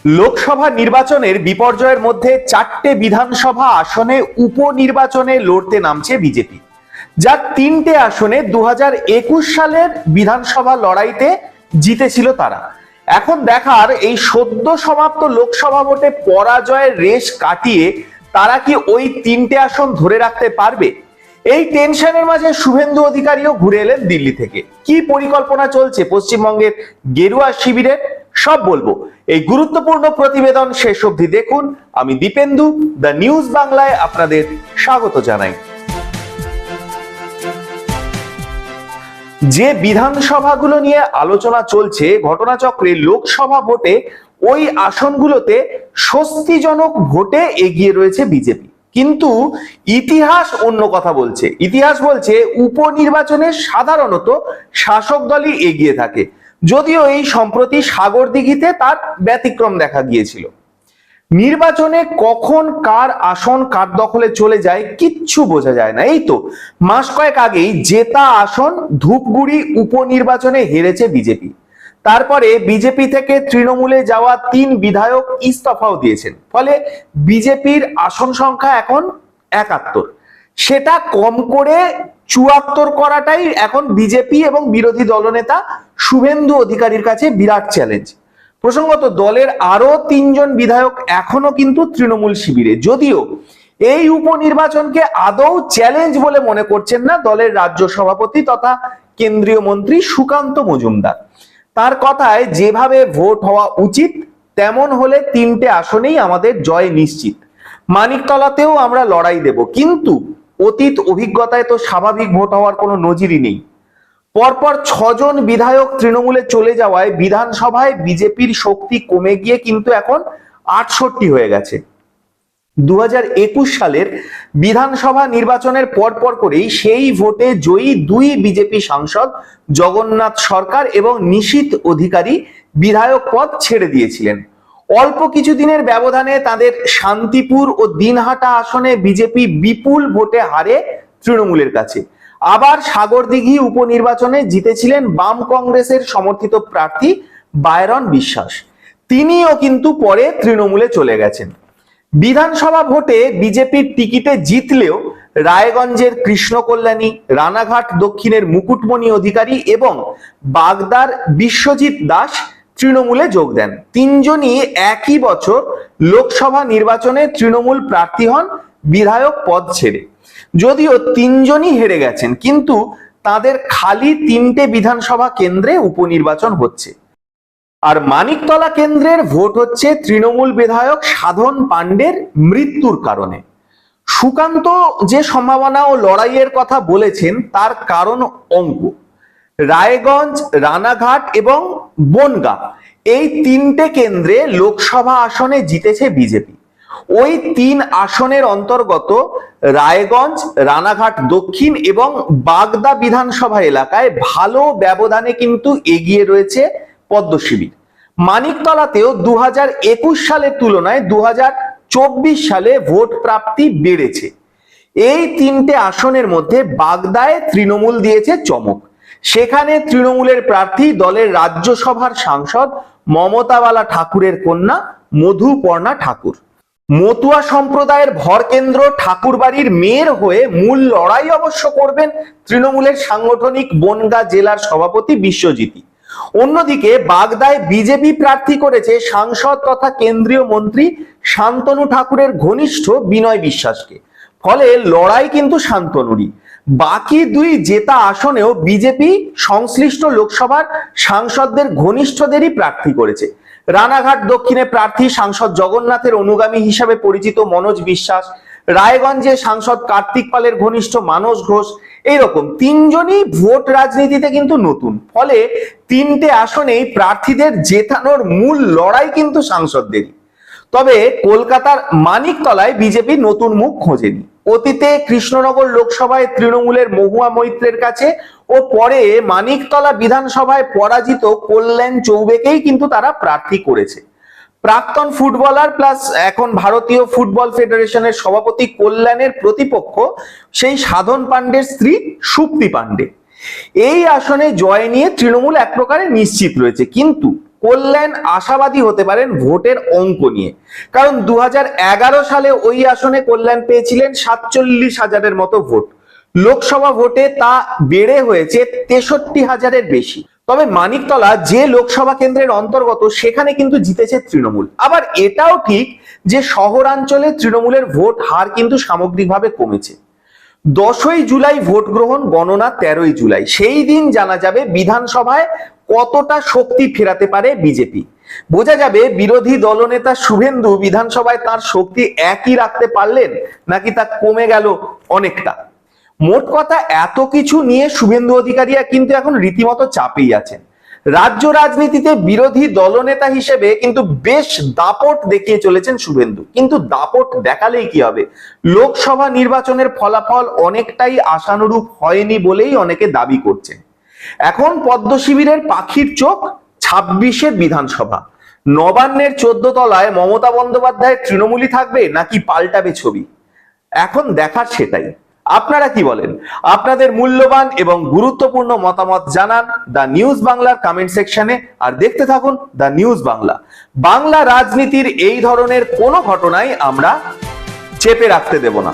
লোকসভা নির্বাচনের বিপর্যয়ের মধ্যে 4টে বিধানসভা আসনে উপনির্বাচনে লড়তে নামছে বিজেপি, যার 3টে আসনে 2021 সালের বিধানসভা লড়াইতে জিতেছিল তারা। এখন দেখার এই সদ্য সমাপ্ত লোকসভা ভোটে পরাজয়ের রেশ কাটিয়ে তারা কি ওই 3টে আসন ধরে রাখতে পারবে। এই টেনশনের মাঝে শুভেন্দু অধিকারীও ঘুরে এলেন দিল্লি থেকে। কি পরিকল্পনা চলছে পশ্চিমবঙ্গের গেরুয়া শিবিরের, সব বলবো এই গুরুত্বপূর্ণ প্রতিবেদন শেষ অবধি দেখুন। আমি দীপেন্দু, দ্য নিউজ বাংলায় আপনাদের স্বাগত জানাই। যে বিধানসভাগুলো নিয়ে আলোচনা চলছে ঘটনাচক্রে, লোকসভা ভোটে ওই আসনগুলোতে স্বস্তিজনক ভোটে এগিয়ে রয়েছে বিজেপি, কিন্তু ইতিহাস অন্য কথা বলছে। ইতিহাস বলছে উপনির্বাচনে সাধারণত শাসক দলই এগিয়ে থাকে, যদিও এই সম্প্রতি সাগরদিঘিতে তার ব্যতিক্রম দেখা গিয়েছিল। নির্বাচনে কখন কার আসন কার দখলে চলে যায় কিচ্ছু বোঝা যায় না। এই তো মাস কয়েক আগেই জেতা আসন ধূপগুড়ি উপনির্বাচনে হেরেছে বিজেপি। তারপরে বিজেপি থেকে তৃণমূলে যাওয়া 3 বিধায়ক ইস্তফাও দিয়েছেন, ফলে বিজেপির আসন সংখ্যা এখন 71। সেটা কম করে 74 করাটাই এখন বিজেপি এবং বিরোধী দলনেতা শুভেন্দু অধিকারীর কাছে বিরাট চ্যালেঞ্জ। প্রসঙ্গত, দলের আরো 3 জন বিধায়ক এখনো কিন্তু তৃণমূল শিবিরে, যদিও এই উপনির্বাচনকে আদৌ চ্যালেঞ্জ বলে মনে করছেন না দলের রাজ্য সভাপতি তথা কেন্দ্রীয় মন্ত্রী সুকান্ত মজুমদার। তার কথায়, যেভাবে ভোট হওয়া উচিত তেমন হলে 3টে আসনেই আমাদের জয় নিশ্চিত। মানিকতলাতেও আমরা লড়াই দেব, কিন্তু অতীত অভিজ্ঞতায় তো স্বাভাবিক ভোট হওয়ার কোনো নজিরই নেই। পরপর 6 জন বিধায়ক তৃণমূলে চলে যাওয়ায় বিধানসভায় বিজেপির শক্তি কমে গিয়ে কিন্তু এখন 68 হয়ে গেছে। 2021 সালের বিধানসভা নির্বাচনের পরপর করেই সেই ভোটে জয়ী 2 বিজেপি সাংসদ জগন্নাথ সরকার এবং নিশীথ অধিকারী বিধায়ক পদ ছেড়ে দিয়েছিলেন। অল্প কিছুদিনের ব্যবধানে তাদের শান্তিপুর ও দিনহাটা আসনে বিজেপি বিপুল ভোটে হারে তৃণমূলের কাছে। আবার সাগরদিঘি উপনির্বাচনে জিতেছিলেন বাম কংগ্রেসের সমর্থিত প্রার্থী বায়রন বিশ্বাস, তিনিও কিন্তু পরে তৃণমূলে চলে গেছেন। বিধানসভা ভোটে বিজেপির টিকিটে জিতলেও রায়গঞ্জের কৃষ্ণ কল্যাণী, রানাঘাট দক্ষিণের মুকুটমণি অধিকারী এবং বাগদার বিশ্বজিৎ দাস তৃণমূলে যোগ দেন। 3 জনই একই বছর লোকসভা নির্বাচনে তৃণমূল প্রার্থী হন বিধায়ক পদ ছেড়ে। যদিও 3 জনই হেরে গেছেন, কিন্তু তাদের খালি 3টে বিধানসভা কেন্দ্রে উপনির্বাচন হচ্ছে। আর মানিকতলা কেন্দ্রের ভোট হচ্ছে তৃণমূল বিধায়ক সাধন পাণ্ডের মৃত্যুর কারণে। সুকান্ত যে সম্ভাবনা ও লড়াইয়ের কথা বলেছেন তার কারণ অঙ্ক। রায়গঞ্জ, রানাঘাট এবং বনগাঁ এই 3টে কেন্দ্রে লোকসভা আসনে জিতেছে বিজেপি। ওই 3 আসনের অন্তর্গত রায়গঞ্জ, রানাঘাট দক্ষিণ এবং বাগদা বিধানসভা এলাকায় ভালো ব্যবধানে কিন্তু এগিয়ে রয়েছে পদ্মশিবির। মানিকতলাতেও 2021 সালের তুলনায় 2024 সালে ভোট প্রাপ্তি বেড়েছে। এই 3টে আসনের মধ্যে বাগদায় তৃণমূল দিয়েছে চমক। সেখানে তৃণমূলের প্রার্থী দলের রাজ্যসভার সাংসদ মমতাবালা ঠাকুরের কন্যা মধুপর্ণা ঠাকুর। মতুয়া সম্প্রদায়ের ভরকেন্দ্র ঠাকুরবাড়ির মেয়ের হয়ে মূল লড়াই অবশ্য করবেন তৃণমূলের সাংগঠনিক বনগাঁ জেলার সভাপতি বিশ্বজিৎই। অন্যদিকে বাগদায় বিজেপি প্রার্থী করেছে সাংসদ তথা কেন্দ্রীয় মন্ত্রী শান্তনু ঠাকুরের ঘনিষ্ঠ বিনয় বিশ্বাসকে, ফলে লড়াই কিন্তু শান্তনুরই। বাকি 2 জেতা আসনেও বিজেপি সংশ্লিষ্ট লোকসভার সাংসদদের ঘনিষ্ঠদেরই প্রার্থী করেছে। রানাঘাট দক্ষিণে প্রার্থী সাংসদ জগন্নাথের অনুগামী হিসাবে পরিচিত মনোজ বিশ্বাস, রায়গঞ্জে সাংসদ কার্তিক পালের ঘনিষ্ঠ মানস ঘোষ। এইরকম 3 জনই ভোট রাজনীতিতে কিন্তু নতুন, ফলে 3টে আসনেই প্রার্থীদের জেতানোর মূল লড়াই কিন্তু সাংসদদেরই। তবে কলকাতার মানিকতলায় বিজেপি নতুন মুখ খোঁজেনি। অতীতে কৃষ্ণনগর লোকসভায় তৃণমূলের মহুয়া মৈত্রের কাছে ও পরে মানিকতলা বিধানসভায় পরাজিত কল্যাণ চৌবেকেই কিন্তু তারা প্রার্থী করেছে। প্রাক্তন ফুটবলার প্লাস এখন ভারতীয় ফুটবল ফেডারেশনের সভাপতি কল্যাণের প্রতিপক্ষ সেই সাধন পাণ্ডের স্ত্রী সুপ্তি পাণ্ডে। এই আসনে জয় নিয়ে তৃণমূল এক প্রকারে নিশ্চিত রয়েছে, কিন্তু কল্যাণ আশাবাদী হতে পারেন ভোটের অঙ্ক নিয়ে। কারণ 2011 সালে ওই আসনে কল্যাণ পেয়েছিলেন 47,000-এর মতো ভোট। লোকসভা ভোটে তা বেড়ে হয়েছে 63,000-এর বেশি। তবে মানিকতলা যে লোকসভা কেন্দ্রের অন্তর্গত সেখানে কিন্তু জিতেছে তৃণমূল। আবার এটাও ঠিক যে শহরাঞ্চলে তৃণমূলের ভোট হার কিন্তু সামগ্রিকভাবে কমেছে। 10ই জুলাই ভোট গ্রহণ, গণনা 13ই জুলাই। সেই দিন জানা যাবে বিধানসভায় কতটা শক্তি ফেরাতে পারে বিজেপি। বোঝা যাবে বিরোধী দলনেতা শুভেন্দু বিধানসভায় তার শক্তি একই রাখতে পারলেন নাকি তা কমে গেল অনেকটা। মোট কথা, এত কিছু নিয়ে শুভেন্দু অধিকারীরা কিন্তু এখন রীতিমতো চাপেই আছেন। রাজ্য রাজনীতিতে বিরোধী দলনেতা হিসেবে কিন্তু বেশ দাপট দেখিয়ে চলেছেন শুভেন্দু। কিন্তু দাপট দেখালেই কি হবে? লোকসভা নির্বাচনের ফলাফল অনেকটাই আশানুরূপ হয়নি বলেই অনেকে দাবি করছেন। এখন পদ্ম শিবিরের পাখির চোখ 26-এর বিধানসভা। নবান্নের 14 তলায় মমতা বন্দ্যোপাধ্যায়ের তৃণমূলই থাকবে নাকি পাল্টাবে ছবি? এখন দেখার সেটাই। আপনারা কি বলেন? আপনাদের মূল্যবান এবং গুরুত্বপূর্ণ মতামত জানান দ্য নিউজ বাংলার কমেন্ট সেকশনে। আর দেখতে থাকুন দ্য নিউজ বাংলা। বাংলা রাজনীতির এই ধরনের কোনো ঘটনাই আমরা চেপে রাখতে দেব না।